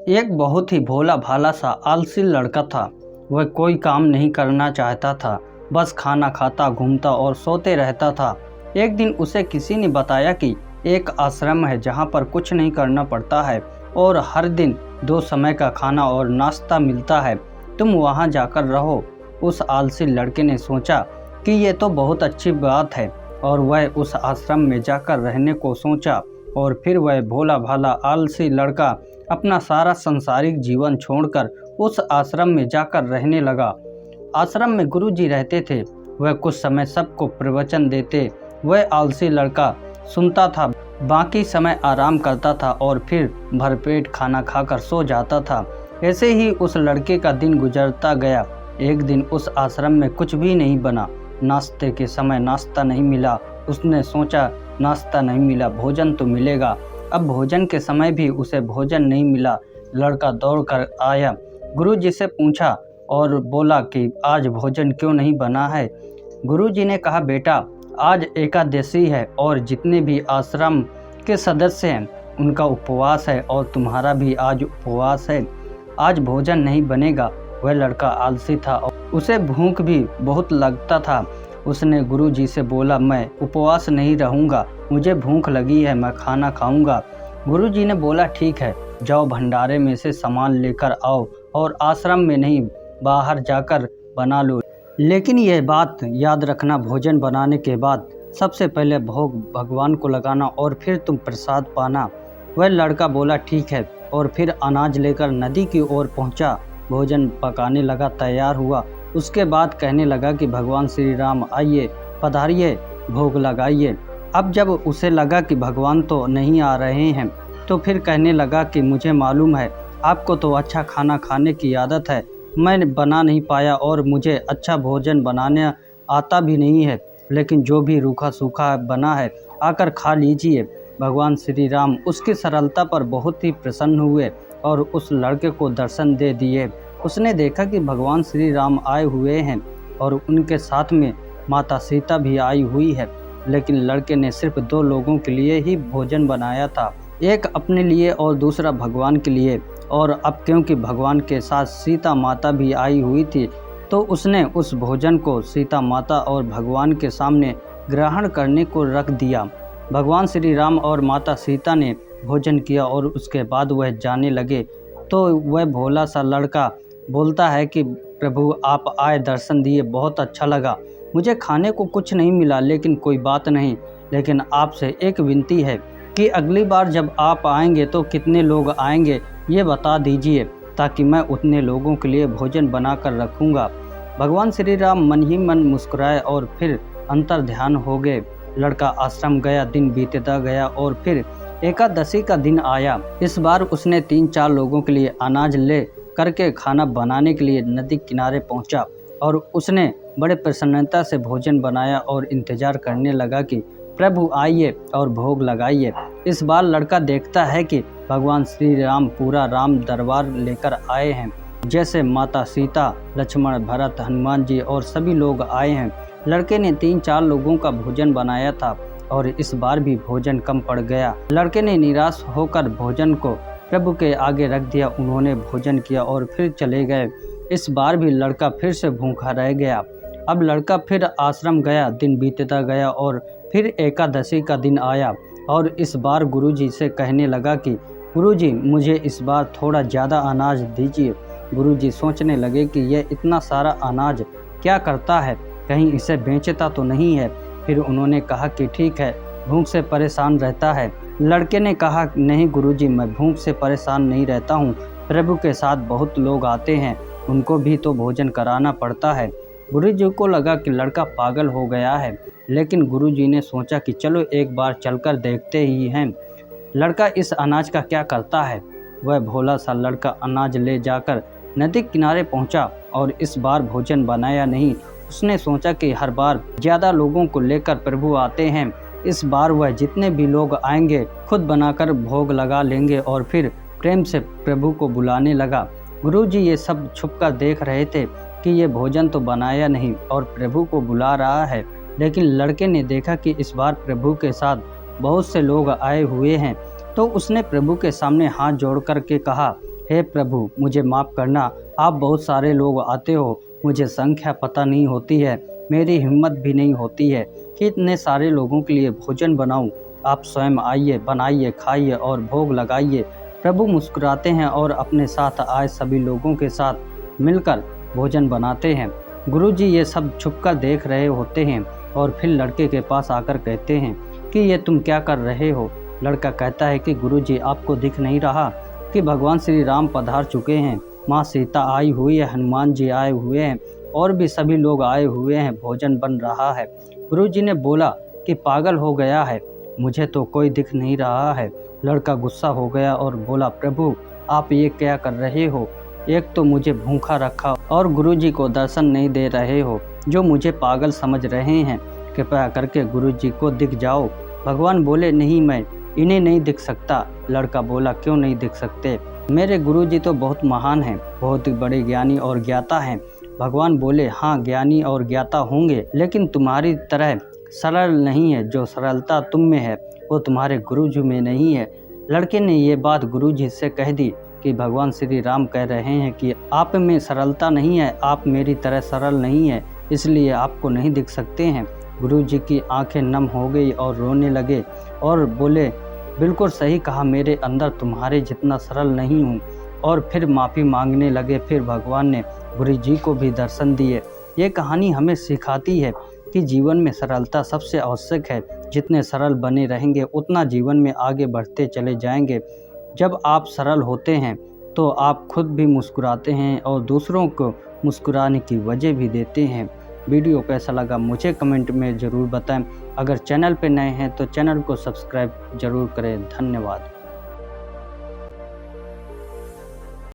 एक बहुत ही भोला भाला सा आलसी लड़का था। वह कोई काम नहीं करना चाहता था, बस खाना खाता, घूमता और सोते रहता था। एक दिन उसे किसी ने बताया कि एक आश्रम है जहाँ पर कुछ नहीं करना पड़ता है और हर दिन 2 समय का खाना और नाश्ता मिलता है। तुम वहाँ जाकर रहो। उस आलसी लड़के ने सोचा कि ये तो बहुत अच्छी बात है और वह उस आश्रम में जाकर रहने को सोचा। और फिर वह भोला भाला आलसी लड़का अपना सारा संसारिक जीवन छोड़कर उस आश्रम में जाकर रहने लगा। आश्रम में गुरुजी रहते थे। वह कुछ समय सबको प्रवचन देते। वह आलसी लड़का सुनता था, बाकी समय आराम करता था और फिर भरपेट खाना खाकर सो जाता था। ऐसे ही उस लड़के का दिन गुजरता गया। एक दिन उस आश्रम में कुछ भी नहीं बना। नाश्ते के समय नाश्ता नहीं मिला। उसने सोचा नाश्ता नहीं मिला, भोजन तो मिलेगा। अब भोजन के समय भी उसे भोजन नहीं मिला। लड़का दौड़ कर आया, गुरुजी से पूछा और बोला कि आज भोजन क्यों नहीं बना है। गुरुजी ने कहा, बेटा आज एकादशी है और जितने भी आश्रम के सदस्य हैं उनका उपवास है और तुम्हारा भी आज उपवास है। आज भोजन नहीं बनेगा। वह लड़का आलसी था और उसे भूख भी बहुत लगता था। उसने गुरुजी से बोला, मैं उपवास नहीं रहूँगा, मुझे भूख लगी है, मैं खाना खाऊंगा। गुरुजी ने बोला, ठीक है, जाओ भंडारे में से सामान लेकर आओ और आश्रम में नहीं बाहर जाकर बना लो। लेकिन यह बात याद रखना, भोजन बनाने के बाद सबसे पहले भोग भगवान को लगाना और फिर तुम प्रसाद पाना। वह लड़का बोला, ठीक है, और फिर अनाज लेकर नदी की ओर पहुंचा। भोजन पकाने लगा, तैयार हुआ। उसके बाद कहने लगा कि भगवान श्री राम आइए, पधारिए, भोग लगाइए। अब जब उसे लगा कि भगवान तो नहीं आ रहे हैं तो फिर कहने लगा कि मुझे मालूम है आपको तो अच्छा खाना खाने की आदत है, मैं बना नहीं पाया और मुझे अच्छा भोजन बनाने आता भी नहीं है, लेकिन जो भी रूखा सूखा बना है आकर खा लीजिए। भगवान श्री राम उसकी सरलता पर बहुत ही प्रसन्न हुए और उस लड़के को दर्शन दे दिए। उसने देखा कि भगवान श्री राम आए हुए हैं और उनके साथ में माता सीता भी आई हुई है, लेकिन लड़के ने सिर्फ 2 लोगों के लिए ही भोजन बनाया था, एक अपने लिए और दूसरा भगवान के लिए। और अब क्योंकि भगवान के साथ सीता माता भी आई हुई थी तो उसने उस भोजन को सीता माता और भगवान के सामने ग्रहण करने को रख दिया। भगवान श्री राम और माता सीता ने भोजन किया और उसके बाद वह जाने लगे तो वह भोला सा लड़का बोलता है कि प्रभु आप आए, दर्शन दिए, बहुत अच्छा लगा। मुझे खाने को कुछ नहीं मिला, लेकिन कोई बात नहीं, लेकिन आपसे एक विनती है कि अगली बार जब आप आएंगे तो कितने लोग आएंगे ये बता दीजिए, ताकि मैं उतने लोगों के लिए भोजन बनाकर रखूँगा। भगवान श्री राम मन ही मन मुस्कुराए और फिर अंतर ध्यान हो गए। लड़का आश्रम गया, दिन बीतता गया और फिर एकादशी का दिन आया। इस बार उसने 3-4 लोगों के लिए अनाज ले करके खाना बनाने के लिए नदी किनारे पहुंचा और उसने बड़े प्रसन्नता से भोजन बनाया और इंतजार करने लगा कि प्रभु आइए और भोग लगाइए। इस बार लड़का देखता है कि भगवान श्री राम पूरा राम दरबार लेकर आए हैं, जैसे माता सीता, लक्ष्मण, भरत, हनुमान जी और सभी लोग आए हैं। लड़के ने 3-4 लोगों का भोजन बनाया था और इस बार भी भोजन कम पड़ गया। लड़के ने निराश होकर भोजन को प्रभु के आगे रख दिया। उन्होंने भोजन किया और फिर चले गए। इस बार भी लड़का फिर से भूखा रह गया। अब लड़का फिर आश्रम गया, दिन बीतता गया और फिर एकादशी का दिन आया और इस बार गुरुजी से कहने लगा कि गुरुजी मुझे इस बार थोड़ा ज़्यादा अनाज दीजिए। गुरुजी सोचने लगे कि यह इतना सारा अनाज क्या करता है, कहीं इसे बेचता तो नहीं है। फिर उन्होंने कहा कि ठीक है, भूख से परेशान रहता है। लड़के ने कहा, नहीं गुरुजी, मैं भूख से परेशान नहीं रहता हूँ, प्रभु के साथ बहुत लोग आते हैं, उनको भी तो भोजन कराना पड़ता है। गुरुजी को लगा कि लड़का पागल हो गया है, लेकिन गुरुजी ने सोचा कि चलो एक बार चलकर देखते ही हैं लड़का इस अनाज का क्या करता है। वह भोला सा लड़का अनाज ले जाकर नदी किनारे पहुंचा और इस बार भोजन बनाया नहीं। उसने सोचा कि हर बार ज़्यादा लोगों को लेकर प्रभु आते हैं, इस बार वह जितने भी लोग आएंगे खुद बनाकर भोग लगा लेंगे और फिर प्रेम से प्रभु को बुलाने लगा। गुरुजी ये सब छुपकर देख रहे थे कि ये भोजन तो बनाया नहीं और प्रभु को बुला रहा है, लेकिन लड़के ने देखा कि इस बार प्रभु के साथ बहुत से लोग आए हुए हैं तो उसने प्रभु के सामने हाथ जोड़ कर के कहा, हे प्रभु मुझे माफ़ करना, आप बहुत सारे लोग आते हो, मुझे संख्या पता नहीं होती है, मेरी हिम्मत भी नहीं होती है कि इतने सारे लोगों के लिए भोजन बनाऊं। आप स्वयं आइए, बनाइए, खाइए और भोग लगाइए। प्रभु मुस्कुराते हैं और अपने साथ आए सभी लोगों के साथ मिलकर भोजन बनाते हैं। गुरुजी ये सब छुपकर देख रहे होते हैं और फिर लड़के के पास आकर कहते हैं कि ये तुम क्या कर रहे हो। लड़का कहता है कि गुरुजी आपको दिख नहीं रहा कि भगवान श्री राम पधार चुके हैं, माँ सीता आई हुई है, हनुमान जी आए हुए हैं और भी सभी लोग आए हुए हैं, भोजन बन रहा है। गुरुजी ने बोला कि पागल हो गया है, मुझे तो कोई दिख नहीं रहा है। लड़का गुस्सा हो गया और बोला प्रभु आप ये क्या कर रहे हो, एक तो मुझे भूखा रखा और गुरुजी को दर्शन नहीं दे रहे हो, जो मुझे पागल समझ रहे हैं, कृपया करके गुरुजी को दिख जाओ। भगवान बोले नहीं, मैं इन्हें नहीं दिख सकता। लड़का बोला क्यों नहीं दिख सकते, मेरे गुरुजी तो बहुत महान हैं, बहुत ही बड़े ज्ञानी और ज्ञाता हैं। भगवान बोले हाँ ज्ञानी और ज्ञाता होंगे, लेकिन तुम्हारी तरह सरल नहीं है। जो सरलता तुम में है वो तुम्हारे गुरुजी में नहीं है। लड़के ने ये बात गुरुजी से कह दी कि भगवान श्री राम कह रहे हैं कि आप में सरलता नहीं है, आप मेरी तरह सरल नहीं है, इसलिए आपको नहीं दिख सकते हैं। गुरुजी की आंखें नम हो गई और रोने लगे और बोले बिल्कुल सही कहा, मेरे अंदर तुम्हारे जितना सरल नहीं हूँ। और फिर माफ़ी मांगने लगे। फिर भगवान ने गुरुजी को भी दर्शन दिए। ये कहानी हमें सिखाती है कि जीवन में सरलता सबसे आवश्यक है। जितने सरल बने रहेंगे उतना जीवन में आगे बढ़ते चले जाएंगे। जब आप सरल होते हैं तो आप खुद भी मुस्कुराते हैं और दूसरों को मुस्कुराने की वजह भी देते हैं। वीडियो कैसा लगा मुझे कमेंट में ज़रूर बताएं। अगर चैनल पर नए हैं तो चैनल को सब्सक्राइब ज़रूर करें। धन्यवाद।